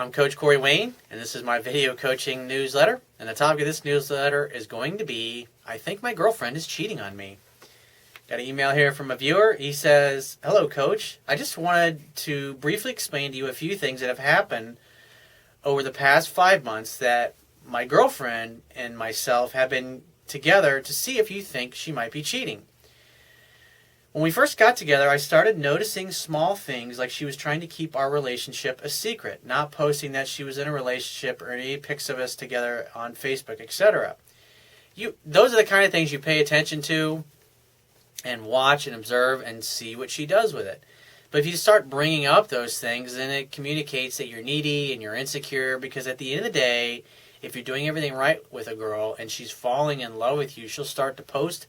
I'm Coach Corey Wayne, and this is my video coaching newsletter. And the topic of this newsletter is going to be, I think my girlfriend is cheating on me. Got an email here from a viewer. He says, "Hello, Coach. I just wanted to briefly explain to you a few things that have happened over the past 5 months that my girlfriend and myself have been together to see if you think she might be cheating. When we first got together, I started noticing small things like she was trying to keep our relationship a secret, not posting that she was in a relationship or any pics of us together on Facebook, etc. Those are the kind of things you pay attention to and watch and observe and see what she does with it. But if you start bringing up those things, then it communicates that you're needy and you're insecure, because at the end of the day, if you're doing everything right with a girl and she's falling in love with you, she'll start to post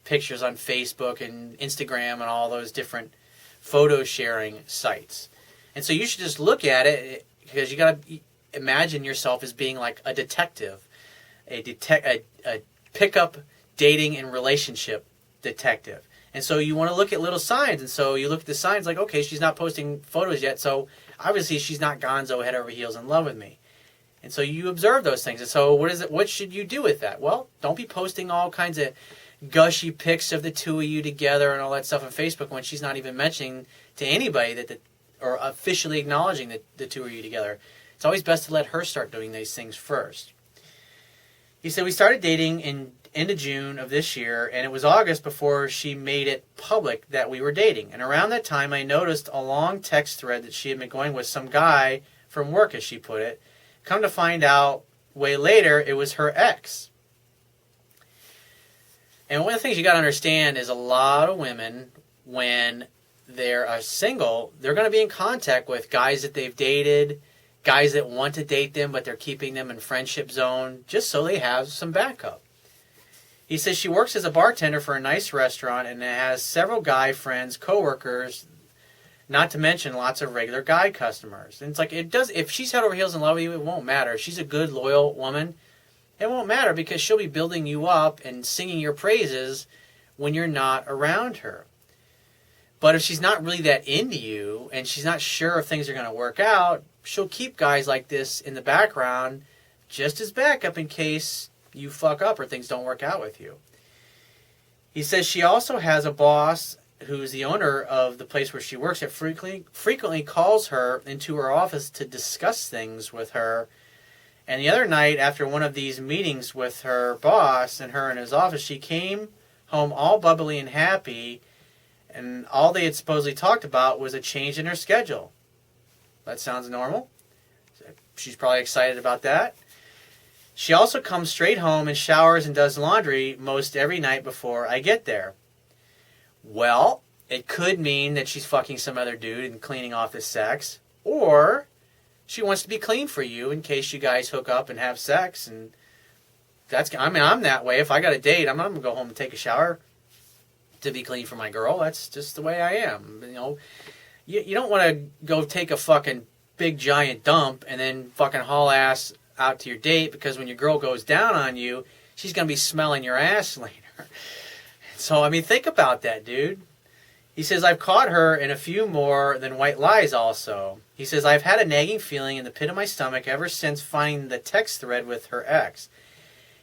pictures on Facebook and Instagram and all those different photo sharing sites. And so you should just look at it, because you got to imagine yourself as being like a detective, a pickup, dating, and relationship detective. And so you want to look at little signs. And so you look at the signs like, okay, she's not posting photos yet, so obviously she's not gonzo head over heels in love with me. And so you observe those things. And so what should you do with that? Well, don't be posting all kinds of gushy pics of the two of you together and all that stuff on Facebook when she's not even mentioning to anybody or officially acknowledging that the two of you together. It's always best to let her start doing these things first. He said, we started dating in end of June of this year, and it was August before she made it public that we were dating. And around that time, I noticed a long text thread that she had been going with some guy from work, as she put it. Come to find out, way later, it was her ex. And one of the things you got to understand is a lot of women, when they're single, they're going to be in contact with guys that they've dated, guys that want to date them, but they're keeping them in friendship zone just so they have some backup. He says she works as a bartender for a nice restaurant and has several guy friends, coworkers, not to mention lots of regular guy customers. And it's like, if she's head over heels in love with you, it won't matter. If she's a good, loyal woman, it won't matter, because she'll be building you up and singing your praises when you're not around her. But if she's not really that into you and she's not sure if things are going to work out, she'll keep guys like this in the background just as backup in case you fuck up or things don't work out with you. He says she also has a boss who's the owner of the place where she works that frequently calls her into her office to discuss things with her. And the other night, after one of these meetings with her boss and her in his office, she came home all bubbly and happy, and all they had supposedly talked about was a change in her schedule. That sounds normal. She's probably excited about that. She also comes straight home and showers and does laundry most every night before I get there. Well, it could mean that she's fucking some other dude and cleaning off his sex, or she wants to be clean for you in case you guys hook up and have sex. And I'm that way. If I got a date, I'm not going to go home and take a shower to be clean for my girl. That's just the way I am. You don't want to go take a fucking big giant dump and then fucking haul ass out to your date, because when your girl goes down on you, she's going to be smelling your ass later. So, think about that, dude. He says, I've caught her in a few more than white lies also. He says, I've had a nagging feeling in the pit of my stomach ever since finding the text thread with her ex.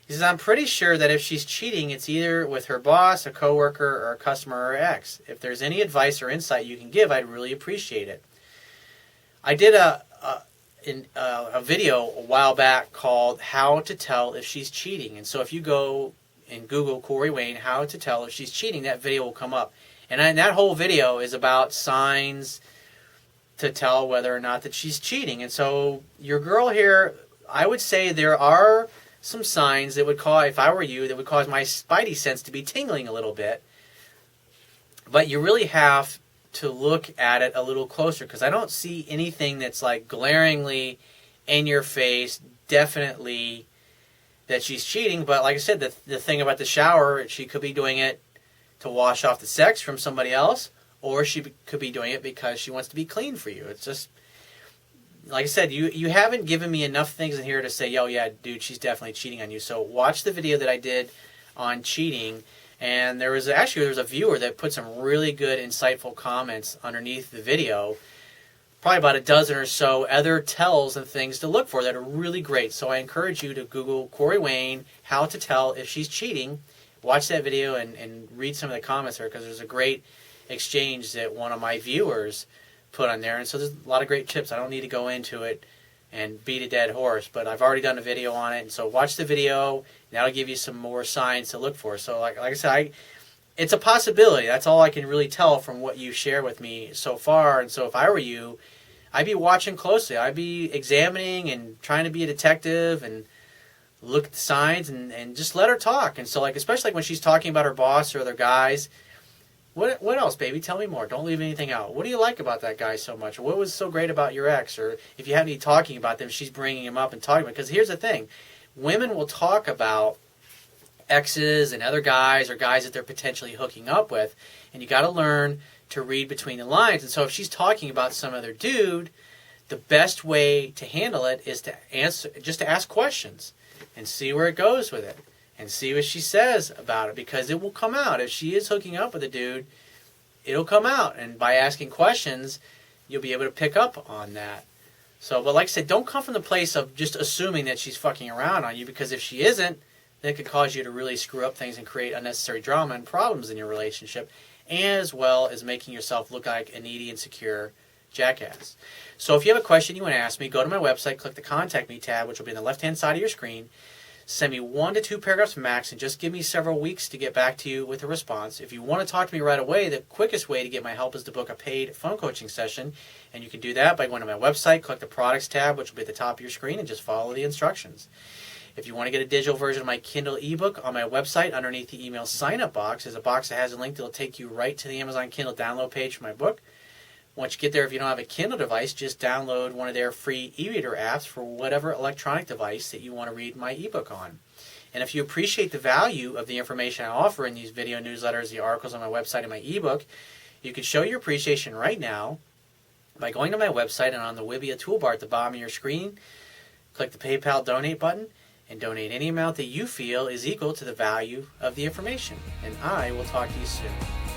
He says, I'm pretty sure that if she's cheating, it's either with her boss, a coworker, or a customer, or her ex. If there's any advice or insight you can give, I'd really appreciate it. I did a video a while back called How to Tell If She's Cheating. And so if you go and Google Corey Wayne, How to Tell If She's Cheating, that video will come up. And that whole video is about signs to tell whether or not that she's cheating. And so your girl here, I would say there are some signs that would cause, if I were you, that would cause my spidey sense to be tingling a little bit. But you really have to look at it a little closer, because I don't see anything that's like glaringly in your face, definitely that she's cheating. But like I said, the thing about the shower, she could be doing it to wash off the sex from somebody else, or she could be doing it because she wants to be clean for you. It's just, like I said, you haven't given me enough things in here to say, oh yeah, dude, she's definitely cheating on you. So watch the video that I did on cheating. And there was a viewer that put some really good, insightful comments underneath the video. probably about a dozen or so other tells and things to look for that are really great. So I encourage you to Google Corey Wayne, how to tell if she's cheating. Watch that video and read some of the comments there, because there's a great exchange that one of my viewers put on there. And so there's a lot of great tips. I don't need to go into it and beat a dead horse, but I've already done a video on it. And so watch the video. That'll give you some more signs to look for. So like I said, it's a possibility. That's all I can really tell from what you share with me so far. And so if I were you, I'd be watching closely. I'd be examining and trying to be a detective and look at the signs and just let her talk. And so, like, especially like when she's talking about her boss or other guys, what else, baby? Tell me more. Don't leave anything out. What do you like about that guy so much? What was so great about your ex? Or if you have any talking about them, she's bringing him up and talking about it. Because here's the thing. Women will talk about exes and other guys or guys that they're potentially hooking up with, and you got to learn to read between the lines. And so if she's talking about some other dude, the best way to handle it is to ask questions and see where it goes with it and see what she says about it, because it will come out. If she is hooking up with a dude, it'll come out, and by asking questions, you'll be able to pick up on that. So, but like I said, don't come from the place of just assuming that she's fucking around on you, because if she isn't, then it could cause you to really screw up things and create unnecessary drama and problems in your relationship, as well as making yourself look like a needy, insecure jackass. So if you have a question you want to ask me, go to my website, click the Contact Me tab, which will be on the left-hand side of your screen. Send me 1 to 2 paragraphs max, and just give me several weeks to get back to you with a response. If you want to talk to me right away, the quickest way to get my help is to book a paid phone coaching session, and you can do that by going to my website, click the Products tab, which will be at the top of your screen, and just follow the instructions. If you want to get a digital version of my Kindle ebook, on my website, underneath the email sign-up box, is a box that has a link that will take you right to the Amazon Kindle download page for my book. Once you get there, if you don't have a Kindle device, just download one of their free e-reader apps for whatever electronic device that you want to read my ebook on. And if you appreciate the value of the information I offer in these video newsletters, the articles on my website, and my ebook, you can show your appreciation right now by going to my website, and on the Wibbia toolbar at the bottom of your screen, click the PayPal donate button, and donate any amount that you feel is equal to the value of the information. And I will talk to you soon.